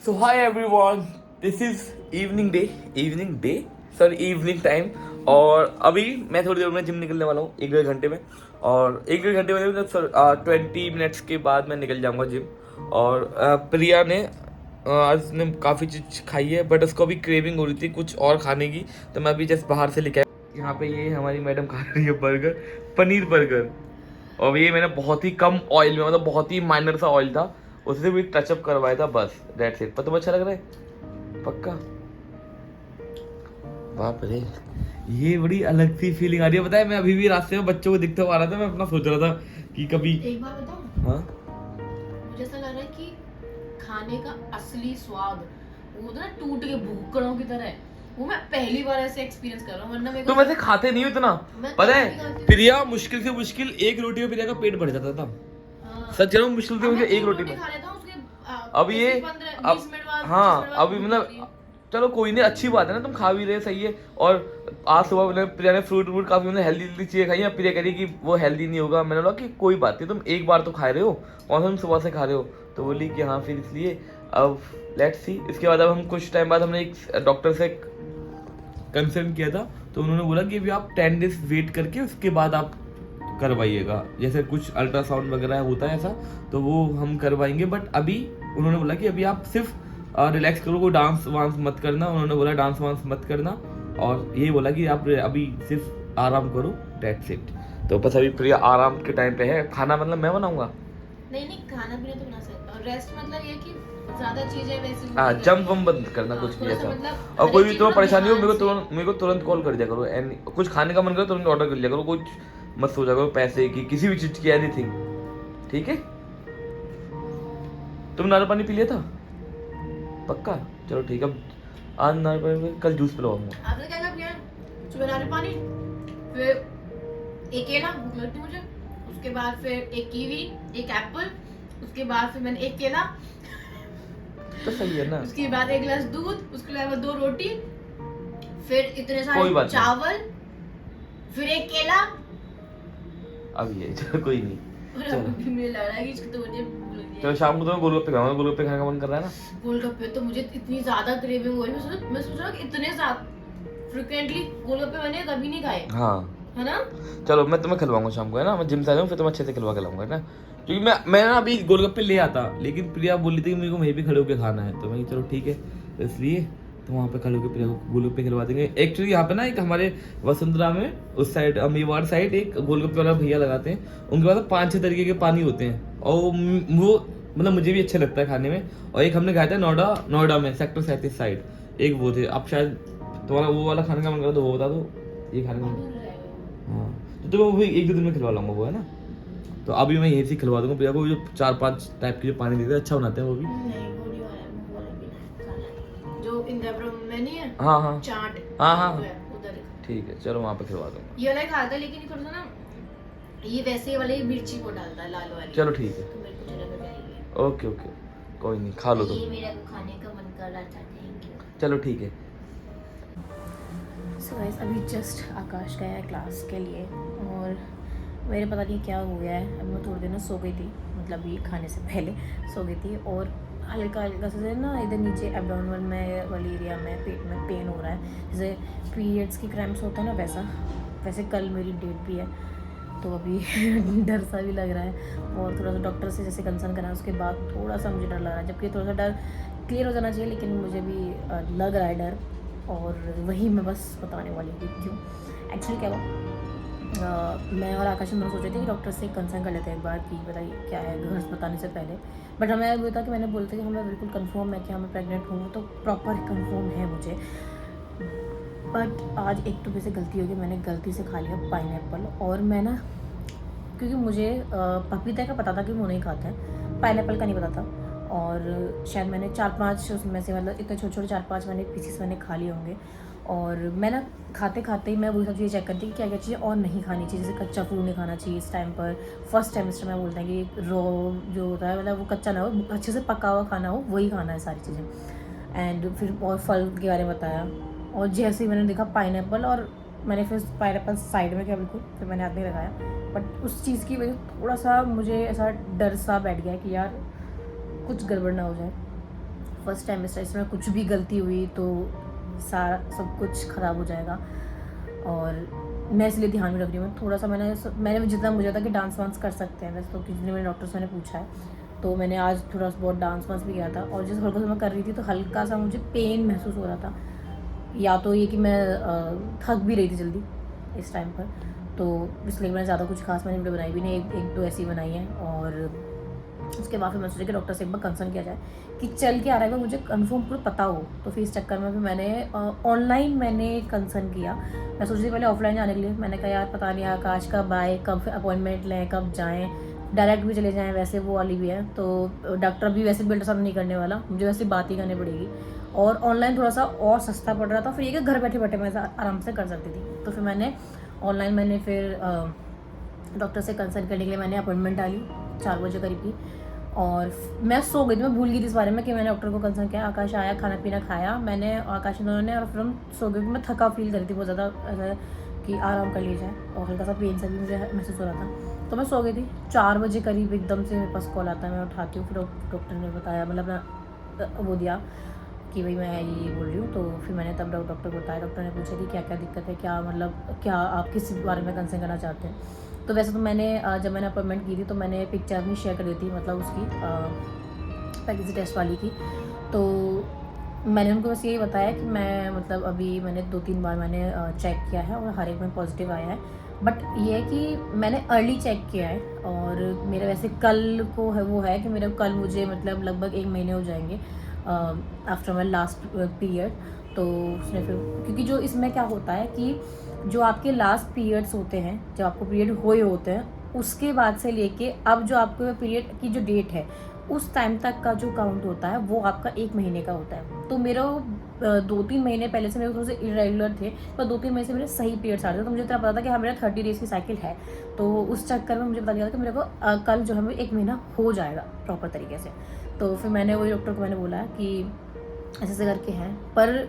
So hi everyone, this is evening time और अभी मैं थोड़ी देर में जिम निकलने वाला हूँ 1-1.5 घंटे में। और 1-1.5 घंटे में मतलब सर 20 मिनट्स के बाद मैं निकल जाऊँगा जिम। और प्रिया ने आज ने काफ़ी चीज़ खाई है बट उसको अभी क्रेविंग हो रही थी कुछ और खाने की, तो मैं अभी जस्ट बाहर से लेके आया। यहाँ पे ये हमारी मैडम खा रही है बर्गर, पनीर बर्गर। और ये मैंने बहुत ही कम ऑयल में, मतलब बहुत ही माइनर सा ऑयल था, उससे भी टचअप करवाया था, बस दैट्स इट। पर तुम्हें अच्छा लग रहा है पक्का? बाप रे, ये बड़ी अलग सी फीलिंग आ रही है। पता है मैं अभी भी रास्ते में बच्चों को दिखते हुआ आ रहा था, मैं अपना सोच रहा था कि कभी एक बात बताऊं, हाँ मुझे ऐसा लग रहा है कि खाने का असली स्वाद वो ना टूट के भूखड़ों की तरह है। वो मैं पहली बार ऐसे एक्सपीरियंस कर रहा हूँ, वरना मेरे तुम वैसे खाते नहीं हो इतना। मैं पता कभी भी है खाती प्रिया मुश्किल से मुश्किल एक रोटी में प्रिया का पेट भर जाता था। हाँ। सच कह रहा हूँ, मुश्किल से अब मुझे मैं एक 3 रोटी रोटी में। खा लेता हूँ उसके अब ये 15-20 मिनट बाद, 25 हाँ मिनट बाद अभी भूख लगती है। मतलब चलो कोई नहीं, अच्छी बात है ना, तुम खा भी रहे, सही है। और आज सुबह मैंने प्रिया ने फ्रूट व्रूट काफी मतलब हेल्दी चीजें खाई हैं। प्रिया कह रही कि वो हेल्दी नहीं होगा, मैंने बोला कि कोई बात नहीं, तुम एक बार तो खा रहे हो और तुम सुबह से खा रहे हो, तो बोली कि हाँ फिर इसलिए अब लेट्स सी। इसके बाद अब हम कुछ टाइम बाद हमने एक डॉक्टर से कंसल्ट किया था, तो उन्होंने बोला कि अभी आप 10 डेज वेट करके उसके बाद आप करवाइएगा, जैसे कुछ अल्ट्रासाउंड वगैरह होता है ऐसा, तो वो हम करवाएंगे। बट अभी उन्होंने बोला कि अभी आप सिर्फ रिलैक्स करो, कोई डांस वांस मत करना। उन्होंने बोला डांस वांस मत करना, और ये बोला कि आप अभी सिर्फ आराम करो, दैट्स इट। तो बस अभी प्रिया आराम के टाइम पे है। खाना मतलब मैं बनाऊंगा। नहीं खाना पीना तो बना सकता और रेस्ट मतलब ये कि ज्यादा चीजें वैसी हाँ नहीं जंप करनी वम है। बंद करना, हाँ, कुछ भी थोड़ा सा ऐसा। मतलब और हर कोई एक भी चीज तुम्हें ना परेशानी हो, ध्यान से। मेरे को तुरंत कॉल कर दिया करो। एंड कुछ खाने का मन करे तुरंत ऑर्डर कर लिया करो, कुछ मत सोचा करो पैसे की, किसी भी चीज की, एनीथिंग। ठीक है? तुम नारियल पानी पी लिया था पक्का? चलो ठीक है, अब आज नारियल पानी में कल जूस पिलवाऊंगा। आपने क्या क्या पिया है? सुबह नारियल पानी, फिर एक केला, भूख लगती मुझे, उसके बाद फिर एक कीवी, एक एप्पल, उसके बाद फिर मैंने एक केला, तो सही है ना। उसके बाद एक गिलास दूध, उसके अलावा 2 रोटी, फिर इतने कोई सारे बात नहीं। चावल, फिर एक केला। अब ये चलो कोई नहीं। और चलो अभी भी मुझे लग रहा है कि इसको तो मुझे भूख लगी चलो है। शाम को तुम्हें गोलगप्पे खाऊंगा, गोलगप्पे खाने का मन कर रहा है ना। गोलगप्पे तो मुझे इतनी ज्यादा क्रेविंग हो रही है, मैं सोच रहा हूँ कि इतने ज्यादा फ्रिक्वेंटली गोलगप्पे मैंने कभी नहीं खाए, हाँ है ना। चलो मैं तुम्हें खिलवाऊंगा शाम को, है ना। मैं जिम से आ जाऊँ फिर तुम्हें अच्छे से खिलवा के लाऊंगा, है ना। क्योंकि मैं ना अभी गोलगप्पे ले आता, लेकिन प्रिया बोली थी कि मेरे को वहीं पे खड़े होकर खाना है, तो मैं चलो ठीक है, तो इसलिए तो वहाँ पे खड़े होकर प्रिया को गोलगप्पे खिलवा देंगे। एक्चुअली यहाँ पे ना एक हमारे वसुंधरा में उस साइड मेवाड़ साइड एक गोलगप्पे वाला भैया लगाते हैं, उनके पास 5-6 तरीके के पानी होते हैं, और वो मतलब मुझे भी अच्छा लगता है खाने में। और एक हमने खाया था नोएडा में सेक्टर 37 साइड, एक वो थे। आप शायद तुम्हारा वो वाला खाने का मन करा तो वो बता दो, ये खाने का हाँ, तो तुम्हें वो एक 2 दिन में खिलवा लाऊंगा वो, है ना। तो अभी मैं यहीं से खिलवा दूंगा प्रिया को, जो 4-5 टाइप के जो पानी देते हैं, अच्छा बनाते हैं वो भी। नहीं वो नहीं वाला, वो वाला भी नहीं खाना है। जो इंदिरापुरम में नहीं है, हाँ हाँ चाट, हाँ हाँ वो है, उधर ही। ठीक है, चलो वहाँ पे खिलवा दूंगा। ये वाला ही खाता है, लेकिन ये थोड़ा सा ना, ये वैसे वाले ही मिर्ची को डालता है, लाल वाली। चलो ठीक है, तो मेरे को जला जाएगी। ओके ओके, कोई नहीं, खा लो ये तुम। मेरा को खाने का मन कर रहा था, थैंक यू। चलो ठीक है। सो गाइस अभी जस्ट आकाश गया है क्लास के लिए, और मेरे पता नहीं क्या हो गया है। अब मैं थोड़ी देर ना सो गई थी, मतलब ये खाने से पहले सो गई थी, और हल्का हल्का से ना इधर नीचे एब्डोमिनल में वाली एरिया में पेट में पेन हो रहा है, जैसे पीरियड्स की क्रैम्प्स होता है ना वैसा। वैसे कल मेरी डेट भी है, तो अभी डर सा भी लग रहा है, और थोड़ा सा डॉक्टर से जैसे कंसर्न करा उसके बाद थोड़ा सा मुझे डर लग रहा है, जबकि थोड़ा सा डर क्लियर हो जाना चाहिए, लेकिन मुझे भी लग रहा है डर। और वही मैं बस बताने वाली हूँ क्यों। एक्चुअली क्या हुआ, मैं और आकाश में सोच रहे थे कि डॉक्टर से कंसर्न कर लेते हैं एक बार कि बताइए क्या है, घर से बताने से पहले। बट हमें ये था कि मैंने बोलते कि हमें बिल्कुल कंफर्म है कि मैं प्रेग्नेंट हूँ, तो प्रॉपर कंफर्म है मुझे। बट आज एक तो वैसे गलती हो गई, मैंने गलती से खा लिया पाइनएप्पल। और मैं ना, क्योंकि मुझे पपीता का पता था कि वो नहीं खाते हैं, पाइनएप्पल का नहीं पता था, और शायद मैंने 4-5 उसमें से, मतलब इतने छोटे छोटे 4-5 मैंने पीसीस मैंने खा लिए होंगे। और मैं ना खाते खाते ही मैं वही सब चीज़ें चेक करती कि क्या क्या चीज़ें और नहीं खानी चाहिए, जैसे कच्चा फ्रूट नहीं खाना चाहिए इस टाइम पर। फर्स्ट टाइमिस्टर में बोलते हैं कि रॉ जो होता है, मतलब वो कच्चा ना हो, अच्छे से पका हुआ खाना हो, वही खाना है सारी चीज़ें। एंड फिर और फल के बारे में बताया, और जैसे ही मैंने देखा पाइनएप्पल, और मैंने फिर पाइनएप्पल साइड में किया बिल्कुल, फिर मैंने हाथ नहीं लगाया। बट उस चीज़ की वजह से थोड़ा सा मुझे ऐसा डर सा बैठ गया कि यार कुछ गड़बड़ ना हो जाए। फर्स्ट टाइमेस्टर, इसमें कुछ भी गलती हुई तो सारा सब कुछ ख़राब हो जाएगा। और मैं इसलिए ध्यान में रख रही हूँ थोड़ा सा। मैंने जितना मुझे था कि डांस वांस कर सकते हैं वैसे तो, जितने मेरे डॉक्टर से मैंने पूछा है, तो मैंने आज थोड़ा बहुत डांस वांस भी किया था। और जिस हल्का सा मैं कर रही थी तो हल्का सा मुझे पेन महसूस हो रहा था, या तो ये कि मैं थक भी रही थी जल्दी इस टाइम पर, तो इसलिए मैंने ज़्यादा कुछ खास मैंने वीडियो बनाई भी नहीं, एक दो ऐसी बनाई है। और उसके बाद फिर मैं सोचा कि डॉक्टर से एक बार कंसर्न किया जाए कि चल के आ रहा है, मुझे कंफर्म पूरा पता हो। तो फिर इस चक्कर में फिर मैंने ऑनलाइन मैंने कंसर्न किया। मैं सोच रही थी पहले ऑफलाइन जाने के लिए, मैंने कहा यार पता नहीं आकाश कब आए, कब अपॉइंटमेंट लें, कब जाएँ, डायरेक्ट भी चले जाएँ, वैसे वो वाली भी है तो डॉक्टर भी वैसे भी अल्ट्रासाउंड नहीं करने वाला, मुझे वैसे बात ही करनी पड़ेगी। और ऑनलाइन थोड़ा सा और सस्ता पड़ रहा था, फिर ये कि घर बैठे बैठे मैं आराम से कर सकती थी। तो फिर मैंने ऑनलाइन मैंने फिर डॉक्टर से कंसल्ट करने के लिए मैंने अपॉइंटमेंट डाली 4 बजे करीब की। और मैं सो गई थी, मैं भूल गई थी इस बारे में कि मैंने डॉक्टर को कंसल्ट किया। आकाश आया, खाना पीना खाया मैंने, आकाश उन्होंने, और फिर हम सो गए। मैं थका फील कर रही थी बहुत ज़्यादा, ऐसा कि आराम कर लिया जाए, और हल्का सा पेन सा भी मुझे महसूस हो रहा था। तो मैं सो गई थी। 4 बजे करीब एकदम से मेरे पास कॉल आता है, मैं उठाती हूँ। फिर डॉक्टर ने बताया, मतलब वो दिया कि भाई मैं ये बोल रही हूँ। तो फिर मैंने तब डॉक्टर को बताया। डॉक्टर ने पूछा कि क्या क्या दिक्कत है, क्या मतलब क्या आप किस बारे में कंसर्न करना चाहते हैं। तो वैसे तो मैंने जब मैंने अपॉइंटमेंट की थी तो मैंने पिक्चर अपनी शेयर कर दी थी, मतलब उसकी प्रेगनेंसी टेस्ट वाली की। तो मैंने उनको बस यही बताया कि मैं मतलब अभी मैंने 2-3 बार मैंने चेक किया है और हर एक में पॉजिटिव आया है। बट ये है कि मैंने अर्ली चेक किया है, और मेरा वैसे कल को है वो है कि मेरा कल मुझे मतलब लगभग 1 महीने हो जाएंगे आफ्टर माई लास्ट पीरियड। तो उसने फिर, क्योंकि जो इसमें क्या होता है कि जो आपके लास्ट पीरियड्स होते हैं, जब आपको पीरियड हुए होते हैं, उसके बाद से लेके अब जो आपको पीरियड की जो डेट है उस टाइम तक का जो काउंट होता है वो आपका 1 महीने का होता है। तो मेरा 2-3 महीने पहले से मेरे थोड़े से इरेगुलर थे, पर 2-3 महीने से मेरे सही पीरियड्स आ रहे थे। तो मुझे इतना पता था कि हाँ मेरा 30 डेज़ की साइकिल है। तो उस चक्कर में मुझे पता चला कि मेरे को कल जो है 1 महीना हो जाएगा प्रॉपर तरीके से। तो फिर मैंने वही डॉक्टर को मैंने बोला कि ऐसे ऐसे करके हैं, पर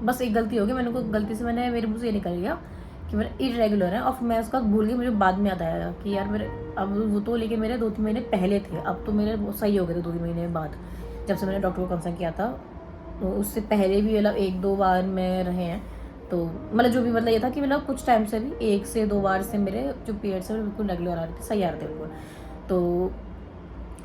बस एक गलती हो गई, मैंने को गलती से मैंने मेरे मुँह से ये निकल गया कि मेरा इरेगुलर है। और मैं उसका भूल गई, मुझे बाद में याद आया कि यार मेरे अब वो तो लेकिन मेरे 2-3 महीने पहले थे, अब तो मेरे वो सही हो गए थे 2-3 महीने बाद जब से मैंने डॉक्टर को कंसल्ट किया था। तो उससे पहले भी मतलब 1-2 बार में रहे हैं। तो मतलब जो भी मतलब ये था कि मतलब कुछ टाइम से भी 1 से 2 बार से मेरे जो पीरियड्स है बिल्कुल रेगुलर आ रहे थे, सही आ रहे थे बिल्कुल। तो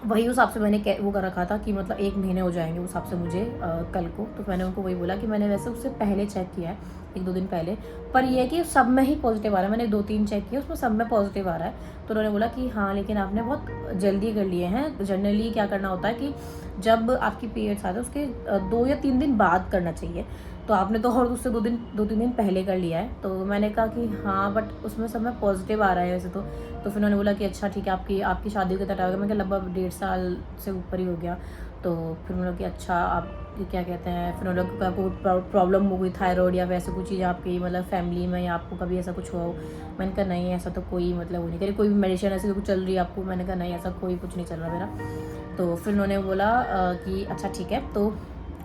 वही उस हिसाब से मैंने वो कर रखा था कि मतलब 1 महीने हो जाएंगे उस हिसाब से मुझे कल को। तो मैंने उनको वही बोला कि मैंने वैसे उससे पहले चेक किया है 1-2 दिन पहले, पर ये है कि सब में ही पॉजिटिव आ रहा है। मैंने 2-3 चेक किए, उसमें सब में पॉजिटिव आ रहा है। तो उन्होंने बोला कि हाँ लेकिन आपने बहुत जल्दी कर लिए हैं। जनरली क्या करना होता है कि जब आपकी पीरियड्स आते हैं उसके 2 या 3 दिन बाद करना चाहिए। तो आपने तो और उससे 2-3 दिन पहले कर लिया है। तो मैंने कहा कि हाँ बट उसमें सब में पॉजिटिव आ रहा है वैसे तो। फिर उन्होंने बोला कि अच्छा ठीक है, आपकी शादी को कितना हो गया। मैं लगभग 1.5 साल से ऊपर ही हो गया। तो फिर उन्होंने कि अच्छा आप क्या कहते हैं, फिर उन्होंने कहा आपको प्रॉब्लम हो गई थायराइड या वैसे कुछ चीज़ आपकी मतलब फैमिली में, या आपको कभी ऐसा कुछ हुआ हो। मैंने कहा नहीं ऐसा तो कोई मतलब वो नहीं करी, कोई भी मेडिसिन ऐसे कुछ चल रही है आपको। मैंने कहा नहीं ऐसा कोई कुछ नहीं चल रहा मेरा। तो फिर उन्होंने बोला कि अच्छा ठीक है। तो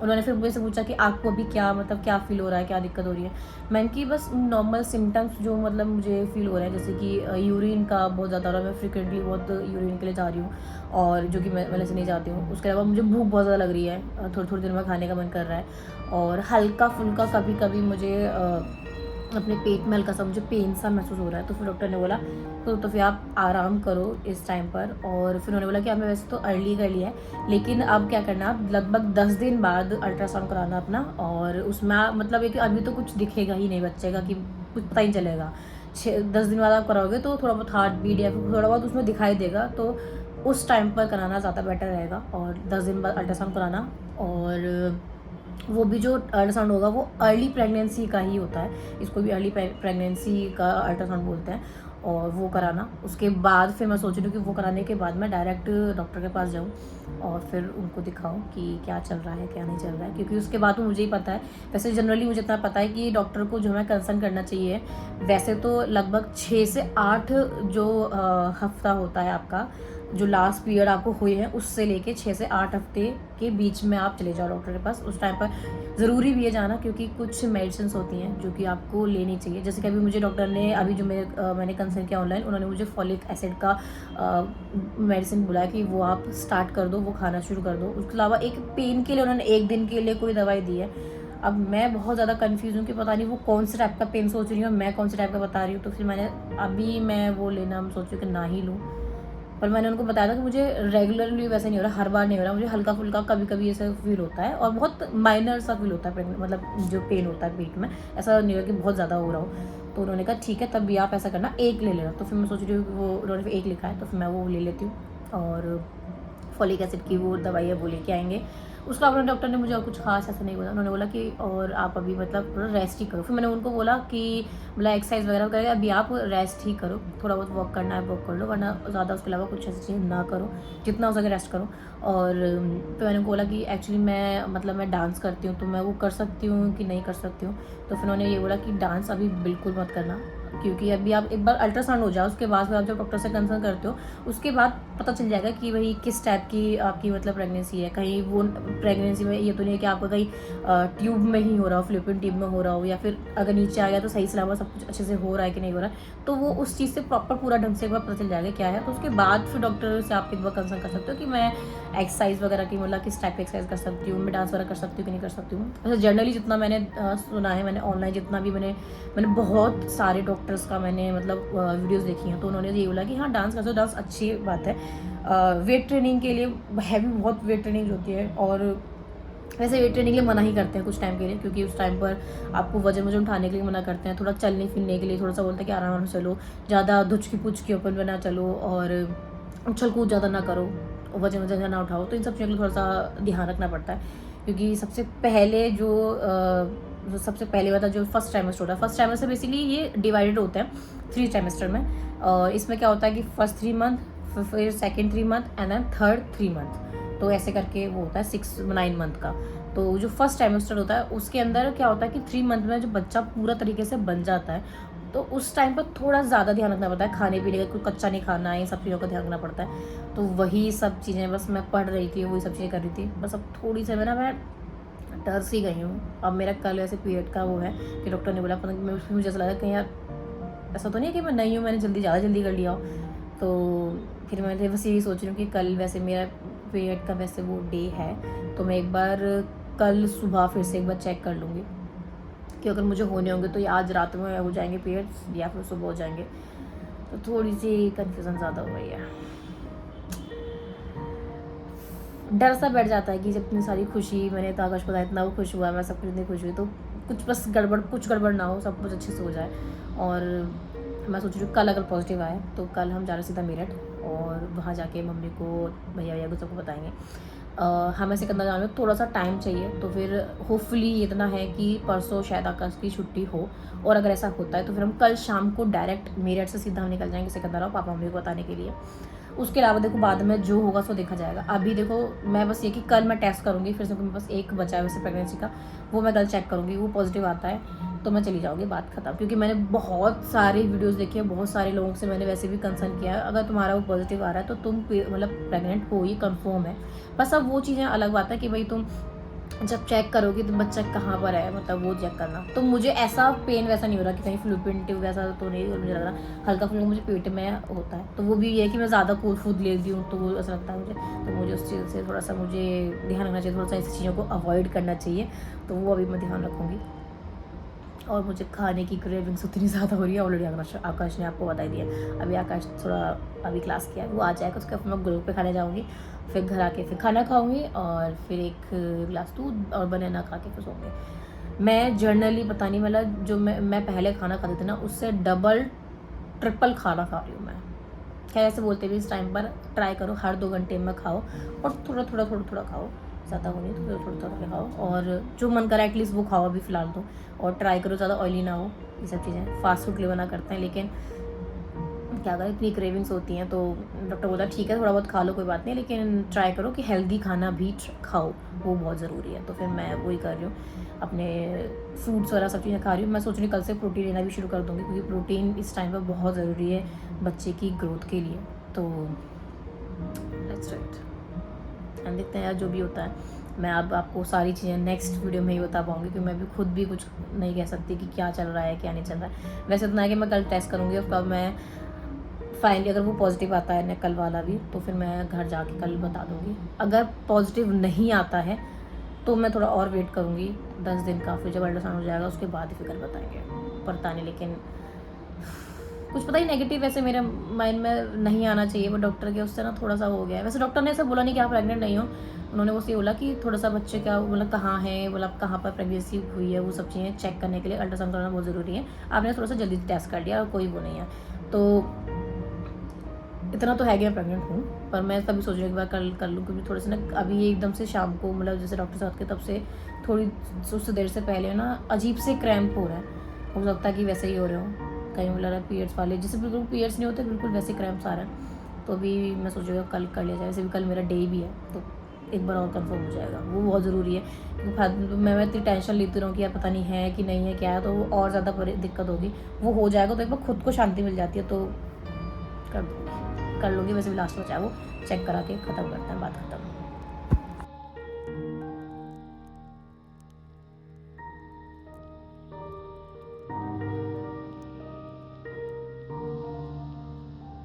उन्होंने फिर मुझे से पूछा कि आपको अभी क्या मतलब क्या फ़ील हो रहा है, क्या दिक्कत हो रही है। मैंने कि बस नॉर्मल सिम्टम्स जो मतलब मुझे फ़ील हो रहा है, जैसे कि यूरिन का बहुत ज़्यादा हो रहा है, मैं फ्रिक्वेंटली बहुत यूरिन के लिए जा रही हूँ, और जो कि मैं वैसे नहीं जाती हूँ। उसके अलावा मुझे भूख बहुत ज़्यादा लग रही है, थोड़ी देर में खाने का मन कर रहा है, और हल्का फुल्का कभी कभी मुझे अपने पेट में हल्का सा मुझे पेन सा महसूस हो रहा है। तो फिर डॉक्टर ने बोला तो फिर आप आराम करो इस टाइम पर। और फिर उन्होंने बोला कि आपने वैसे तो अर्ली कर लिया है, लेकिन अब क्या करना, आप लगभग 10 दिन बाद अल्ट्रासाउंड कराना अपना। और उसमें मतलब एक अभी तो कुछ दिखेगा ही नहीं बच्चे का, कि कुछ पता ही चलेगा। 10 दिन बाद आप कराओगे तो थोड़ा बहुत हार्ट बीट या फिर थोड़ा बहुत उसमें दिखाई देगा, तो उस टाइम पर कराना ज़्यादा बेटर रहेगा। और 10 दिन बाद अल्ट्रासाउंड कराना, और वो भी जो अल्ट्रासाउंड होगा वो अर्ली प्रेगनेंसी का ही होता है, इसको भी अर्ली प्रेगनेंसी का अल्ट्रासाउंड बोलते हैं, और वो कराना। उसके बाद फिर मैं सोच रही हूँ कि वो कराने के बाद मैं डायरेक्ट डॉक्टर के पास जाऊँ और फिर उनको दिखाऊँ कि क्या चल रहा है क्या नहीं चल रहा है, क्योंकि उसके बाद तो मुझे ही पता है। वैसे जनरली मुझे इतना पता है कि डॉक्टर को जो है कंसर्न करना चाहिए, वैसे तो लगभग 6 से 8 जो हफ्ता होता है आपका जो लास्ट पीरियड आपको हुए हैं उससे लेके 6 से 8 हफ्ते के बीच में आप चले जाओ डॉक्टर के पास। उस टाइम पर ज़रूरी भी है जाना, क्योंकि कुछ मेडिसिन होती हैं जो कि आपको लेनी चाहिए। जैसे कि अभी मुझे डॉक्टर ने अभी जो मैंने कंसल्ट किया ऑनलाइन, उन्होंने मुझे फॉलिक एसिड का मेडिसिन बोला कि वो आप स्टार्ट कर दो, वो खाना शुरू कर दो। उसके अलावा एक पेन के लिए उन्होंने 1 दिन के लिए कोई दवाई दी है। अब मैं बहुत ज़्यादा कंफ्यूज हूँ कि पता नहीं वो कौन से टाइप का पेन सोच रही हूँ, मैं कौन से टाइप का बता रही हूँ। तो फिर मैं वो लेना सोच रही हूँ कि ना ही लूँ। पर मैंने उनको बताया था कि मुझे रेगुलरली वैसे नहीं हो रहा, हर बार नहीं हो रहा, मुझे हल्का फुल्का कभी कभी ऐसा फील होता है और बहुत माइनर सा फील होता है, मतलब जो पेन होता है पेट में, ऐसा नहीं हो कि बहुत ज़्यादा हो रहा हो। तो उन्होंने कहा ठीक है, तब भी आप ऐसा करना, 1 ले लेना। तो फिर मैं सोच रही हूँ कि वो उन्होंने फिर 1 लिखा है, तो फिर मैं वो ले लेती हूँ। और फॉलिक एसिड की वो दवाई है वो लेके आएंगे। उसका अपने डॉक्टर ने मुझे और कुछ खास ऐसा नहीं बोला। उन्होंने बोला कि और आप अभी मतलब थोड़ा रेस्ट ही करो। फिर मैंने उनको बोला कि मतलब एक्सरसाइज वगैरह करें, अभी आप रेस्ट ही करो, थोड़ा बहुत वॉक करना है वॉक कर लो, वरना ज़्यादा उसके अलावा कुछ ऐसी चीज़ें ना करो, जितना हो सके रेस्ट करो। और फिर मैंने बोला कि एक्चुअली मैं डांस करती हूँ, तो मैं वो कर सकती हूँ कि नहीं कर सकती हूँ। तो फिर उन्होंने ये बोला कि डांस अभी बिल्कुल मत करना, क्योंकि अभी आप एक बार अल्ट्रासाउंड हो जाओ, उसके बाद फिर आप जब डॉक्टर से कंसल्ट करते हो उसके बाद पता चल जाएगा कि भाई किस टाइप की आपकी मतलब प्रेगनेंसी है। कहीं वो प्रेगनेंसी में ये तो नहीं है कि आपको कहीं ट्यूब में ही हो रहा हो, फ्लिपिन ट्यूब में हो रहा हो, या फिर अगर नीचे आ गया तो सही सलामत सब कुछ अच्छे से हो रहा है कि नहीं हो रहा है। तो वो उस चीज़ से प्रॉपर पूरा ढंग से एक बार पता चल जाएगा क्या है। तो उसके बाद फिर डॉक्टर से आप एक बार कंसल्ट कर सकते हो कि मैं एक्सरसाइज वगैरह की मतलब किस टाइप की एक्सरसाइज कर सकती हूँ, मैं डांस वगैरह कर सकती हूँ कि नहीं कर सकती हूँ। वैसे जनरली जितना मैंने सुना है, मैंने ऑनलाइन जितना भी मैंने बहुत सारे डॉक्टर्स का मैंने मतलब वीडियोस देखी हैं, तो उन्होंने ये बोला कि हाँ डांस कर सकते हो, डांस अच्छी बात है। वेट ट्रेनिंग के लिए हैवी बहुत वेट ट्रेनिंग होती है, और वैसे वेट ट्रेनिंग के लिए मना ही करते हैं कुछ टाइम के लिए, क्योंकि उस टाइम पर आपको वजन उठाने के लिए मना करते हैं, थोड़ा चलने फिरने के लिए थोड़ा सा बोलते हैं कि आराम से चलो, ज़्यादा धुचकी पुचकी ओपन में ना चलो, और उछल कूद ज़्यादा ना करो, वजन ना उठाओ। तो इन सब चीज़ों के लिए थोड़ा सा ध्यान रखना पड़ता है, क्योंकि सबसे सबसे पहले वाला जो फर्स्ट ट्राइमेस्टर होता है, फर्स्ट ट्राइमेस्टर बेसिकली ये डिवाइडेड होता है 3 ट्राइमेस्टर में। और इसमें क्या होता है कि फर्स्ट 3 मंथ, फिर second 3 month and then third 3 month, तो ऐसे करके वो होता है 9 मंथ का। तो जो फर्स्ट ट्राइमेस्टर होता है उसके अंदर क्या होता है कि 3 मंथ में जो बच्चा पूरा तरीके से बन जाता है, तो उस टाइम पर थोड़ा ज़्यादा ध्यान रखना पड़ता है, खाने पीने का, कोई कच्चा नहीं खाना है, इन सब चीज़ों का ध्यान रखना पड़ता है। तो वही सब चीज़ें बस मैं पढ़ रही थी, वही सब चीज़ें कर रही थी। बस अब थोड़ी सी मैं डर सी गई हूँ। अब मेरा कल ऐसे पीरियड का वो है कि डॉक्टर ने बोला, मुझे ऐसा लगा कहीं यार ऐसा तो नहीं है कि मैं नहीं हूँ, मैंने ज़्यादा जल्दी कर लिया हो। तो फिर मैं बस यही सोच रही हूँ कि कल वैसे मेरा पीरियड का वैसे वो डे है, तो मैं एक बार कल सुबह फिर से एक बार चेक कर लूँगी कि अगर मुझे होने होंगे तो ये आज रात में हो जाएंगे पीरियड्स या फिर सुबह हो जाएंगे। तो थोड़ी सी कन्फ्यूज़न ज़्यादा हो गई है, डर सा बैठ जाता है कि जब इतनी सारी खुशी मैंने तो आकाश बताया, इतना वो खुश हुआ, मैं सब कुछ इतनी खुश हुई, तो कुछ गड़बड़ ना हो, सब कुछ अच्छे से हो जाए। और मैं सोच रही हूँ कल अगर पॉजिटिव आए तो कल हम जा रहे सीधा मेरठ, और वहाँ जाके मम्मी को, भैया को सबको बताएंगे। हमें सिकंदर जाने में थोड़ा सा टाइम चाहिए, तो फिर होपफुली इतना है कि परसों शायद आकाश की छुट्टी हो, और अगर ऐसा होता है तो फिर हम कल शाम को डायरेक्ट मेरठ से सीधा हम निकल जाएंगे सिकंदर और पापा मम्मी को बताने के लिए। उसके अलावा देखो बाद में जो होगा सो देखा जाएगा। अभी देखो मैं बस ये कि कल मैं टेस्ट करूँगी फिर से, मेरे पास एक बचा है वैसे प्रेगनेंसी का, वो मैं कल चेक करूँगी, वो पॉजिटिव आता है तो मैं चली जाऊँगी, बात खत्म। क्योंकि मैंने बहुत सारी वीडियोस देखी है, बहुत सारे लोगों से मैंने वैसे भी कंसर्न किया है, अगर तुम्हारा वो पॉजिटिव आ रहा है तो तुम मतलब प्रेग्नेंट हो, ये कंफर्म है। बस अब वो चीज़ें अलग बात है कि भाई तुम जब चेक करोगे तो बच्चा कहाँ पर है, मतलब वो चेक करना। तो मुझे ऐसा पेन वैसा नहीं हो रहा कि कहीं फ्लूपिन ट्यूब वैसा तो नहीं, मुझे लग रहा हल्का फुल्का मुझे पेट में होता है। तो वो भी ये है कि मैं ज़्यादा कूद फूद लेती हूँ, तो वो ऐसा लगता है मुझे, तो मुझे उस चीज़ से थोड़ा सा मुझे ध्यान रखना चाहिए, थोड़ा सा ऐसी चीज़ों को अवॉइड करना चाहिए, तो वो अभी मैं ध्यान रखूँगी। और मुझे खाने की क्रेविंग्स उतनी ज़्यादा हो रही है, ऑलरेडी आकाश ने आपको बता दिया। अभी आकाश थोड़ा अभी क्लास किया है, वो आ जाएगा, उसके बाद मैं ग्रुप पे खाने जाऊँगी, फिर घर आके फिर खाना खाऊंगी, और फिर एक गिलास दूध और बनाना खा के फिर सोऊंगी। मैं जर्नली पता नहीं मतलब जो मैं पहले खाना खाती थी ना, उससे डबल ट्रिपल खाना खा रही हूँ मैं। खैर ऐसे बोलते भी इस टाइम पर ट्राई करो हर 2 घंटे में खाओ, और थोड़ा खाओ, ज़्यादा हो नहीं तो थोड़ा खाओ, और जो मन करा एटलीस्ट वो खाओ अभी फ़िलहाल तो। और ट्राई करो ज़्यादा ऑयली ना हो, ये सब चीज़ें फास्ट फूड के लिए मना करते हैं, लेकिन क्या करें इतनी क्रेविंग्स होती हैं, तो डॉक्टर बोला ठीक है थोड़ा बहुत खा लो कोई बात नहीं, लेकिन ट्राई करो कि हेल्दी खाना भी खाओ, वो बहुत ज़रूरी है। तो फिर मैं वही कर रही हूँ, अपने फ्रूट्स वगैरह सब चीज़ें खा रही हूँ। मैं सोच रही हूँ कल से प्रोटीन लेना भी शुरू कर दूँगी, क्योंकि प्रोटीन इस टाइम पर बहुत ज़रूरी है बच्चे की ग्रोथ के लिए। तो दैट्स राइट। एंड देखते हैं यार जो भी होता है, मैं अब आपको सारी चीज़ें नेक्स्ट वीडियो में ही बता पाऊँगी, क्योंकि मैं भी खुद भी कुछ नहीं कह सकती कि क्या चल रहा है क्या नहीं चल रहा है। वैसे इतना है कि मैं कल टेस्ट करूँगी, उसका मैं फाइनली अगर वो पॉजिटिव आता है ना कल वाला भी, तो फिर मैं घर जाके कल बता दूँगी। अगर पॉजिटिव नहीं आता है तो मैं थोड़ा और वेट करूँगी 10 दिन का, फिर जब अल्ट्रासाउंड हो जाएगा उसके बाद ही फिर कल बताएंगे। पता नहीं, लेकिन कुछ पता ही नेगेटिव वैसे मेरे माइंड में नहीं आना चाहिए, वो डॉक्टर के उससे ना थोड़ा सा हो गया है। वैसे डॉक्टर ने ऐसा बोला नहीं कि आप प्रेग्नेंट नहीं हो, उन्होंने बस ये बोला कि थोड़ा सा बच्चे का मतलब कहाँ है, बोला कहाँ पर प्रेगनेंसी हुई है, वो सब चीज़ें चेक करने के लिए अल्ट्रासाउंड कराना बहुत ज़रूरी है। आपने थोड़ा सा जल्दी टेस्ट कर लिया और कोई वो नहीं है, तो इतना तो है कि मैं प्रेग्नेंट हूँ। पर मैं तभी सोच रही हूँ एक बार कल कर लूँ, क्योंकि थोड़े से ना अभी एकदम से शाम को मतलब जैसे डॉक्टर साहब के तब से थोड़ी उससे देर से पहले ना अजीब से क्रैम्प हो रहा है। हो सकता है कि वैसे ही हो रहे हो, कहीं बोला रहा है पीरियड्स वाले, जैसे बिल्कुल पीरियड्स नहीं होते बिल्कुल वैसे क्रैम्प्स आ रहे हैं। तो अभी मैं सोच रही हूँ कल कर लिया जाए, वैसे भी कल मेरा डे भी है, तो एक बार और कंफर्म हो जाएगा, वो बहुत ज़रूरी है। क्योंकि मैं इतनी टेंशन लेती रहूँ कि यार पता नहीं है कि नहीं है क्या है, तो वो और ज़्यादा दिक्कत होगी। वो हो जाएगा तो एक बार खुद को शांति मिल जाती है, तो कर लूँगी। वैसे भी लास्ट में चाहे वो चेक करा के ख़त्म करते हैं, बात ख़त्म।